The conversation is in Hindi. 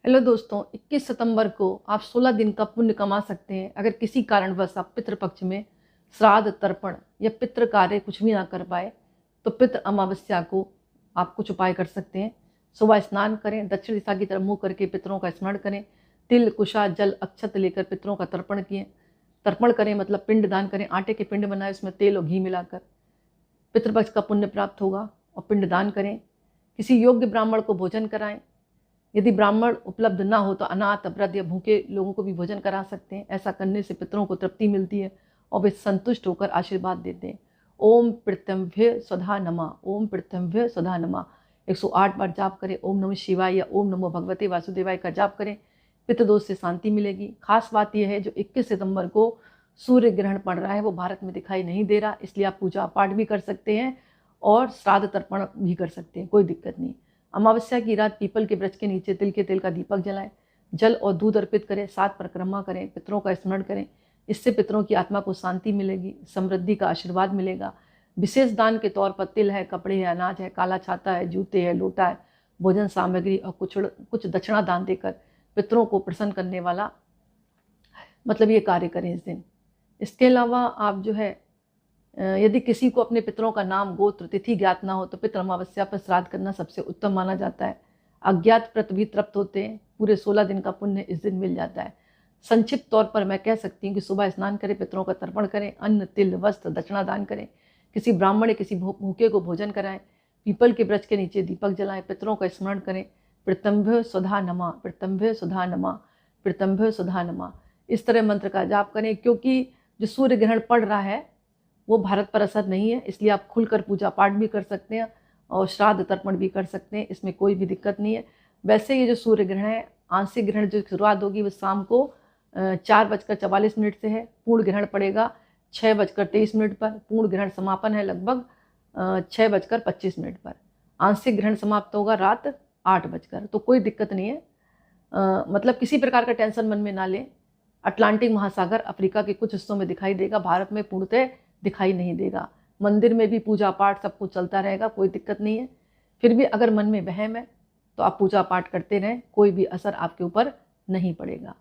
हेलो दोस्तों, 21 सितंबर को आप 16 दिन का पुण्य कमा सकते हैं अगर किसी कारणवश आप पितृपक्ष में श्राद्ध, तर्पण या पितृ कार्य कुछ भी ना कर पाए तो पितृ अमावस्या को आप कुछ उपाय कर सकते हैं। सुबह स्नान करें, दक्षिण दिशा की तरफ मुँह करके पितरों का स्मरण करें, तिल, कुशा, जल, अक्षत लेकर पितरों का तर्पण किए। तर्पण करें मतलब पिंड दान करें, आटे के पिंड बनाए, उसमें तेल और घी मिलाकर। पितृपक्ष का पुण्य प्राप्त होगा। और पिंड दान करें, किसी योग्य ब्राह्मण को भोजन कराएं। यदि ब्राह्मण उपलब्ध ना हो तो अनाथ, वृद्ध या भूखे लोगों को भी भोजन करा सकते हैं। ऐसा करने से पितरों को तृप्ति मिलती है और वे संतुष्ट होकर आशीर्वाद देते हैं। ओम पृथ्व्य स्वधा नमः, ओम पृथ्व्य स्वधा नमः 108 बार जाप करें। ओम नमः शिवाय या ओम नमो भगवते वासुदेवाय का जाप करें, पितृदोष से शांति मिलेगी। खास बात यह है, जो 21 सितंबर को सूर्य ग्रहण पड़ रहा है वो भारत में दिखाई नहीं दे रहा, इसलिए आप पूजा पाठ भी कर सकते हैं और श्राद्ध तर्पण भी कर सकते हैं, कोई दिक्कत नहीं। अमावस्या की रात पीपल के वृक्ष के नीचे तिल के तेल का दीपक जलाएं, जल और दूध अर्पित करें, 7 परिक्रमा करें, पितरों का स्मरण करें। इससे पितरों की आत्मा को शांति मिलेगी, समृद्धि का आशीर्वाद मिलेगा। विशेष दान के तौर पर तिल है, कपड़े है, अनाज है, काला छाता है, जूते है, लोटा है, भोजन सामग्री और कुछ दक्षिणा दान देकर पितरों को प्रसन्न करने वाला मतलब ये कार्य करें इस दिन। इसके अलावा आप जो है यदि किसी को अपने पितरों का नाम, गोत्र, तिथि ज्ञात ना हो तो पितृ अमावस्या पर श्राद्ध करना सबसे उत्तम माना जाता है। अज्ञात व्रत भी तृप्त होते हैं, पूरे 16 दिन का पुण्य इस दिन मिल जाता है। संक्षिप्त तौर पर मैं कह सकती हूँ कि सुबह स्नान करें, पितरों का तर्पण करें, अन्न, तिल, वस्त्र, दक्षिणा दान करें, किसी ब्राह्मण या किसी भूखे को भोजन कराएं, पीपल के वृक्ष के नीचे दीपक जलाएं, पितरों का स्मरण करें। पृतंभ्य स्वधा नमः, पृतंभ्य स्वधा नमः, पृतंभ्य स्वधा नमः, इस तरह मंत्र का जाप करें। क्योंकि जो सूर्य ग्रहण पड़ रहा है वो भारत पर असर नहीं है, इसलिए आप खुलकर पूजा पाठ भी कर सकते हैं और श्राद्ध तर्पण भी कर सकते हैं, इसमें कोई भी दिक्कत नहीं है। वैसे ये जो सूर्य ग्रहण है, आंशिक ग्रहण जो शुरुआत होगी वो शाम को 4:44 से है। पूर्ण ग्रहण पड़ेगा 6:23 पर। पूर्ण ग्रहण समापन है लगभग 6:25 पर। आंशिक ग्रहण समाप्त होगा रात 8 बजकर। तो कोई दिक्कत नहीं है, मतलब किसी प्रकार का टेंशन मन में ना लें। अटलांटिक महासागर अफ्रीका के कुछ हिस्सों में दिखाई देगा, भारत में पूर्णतः दिखाई नहीं देगा। मंदिर में भी पूजा पाठ सब कुछ चलता रहेगा, कोई दिक्कत नहीं है। फिर भी अगर मन में वहम है तो आप पूजा पाठ करते रहें, कोई भी असर आपके ऊपर नहीं पड़ेगा।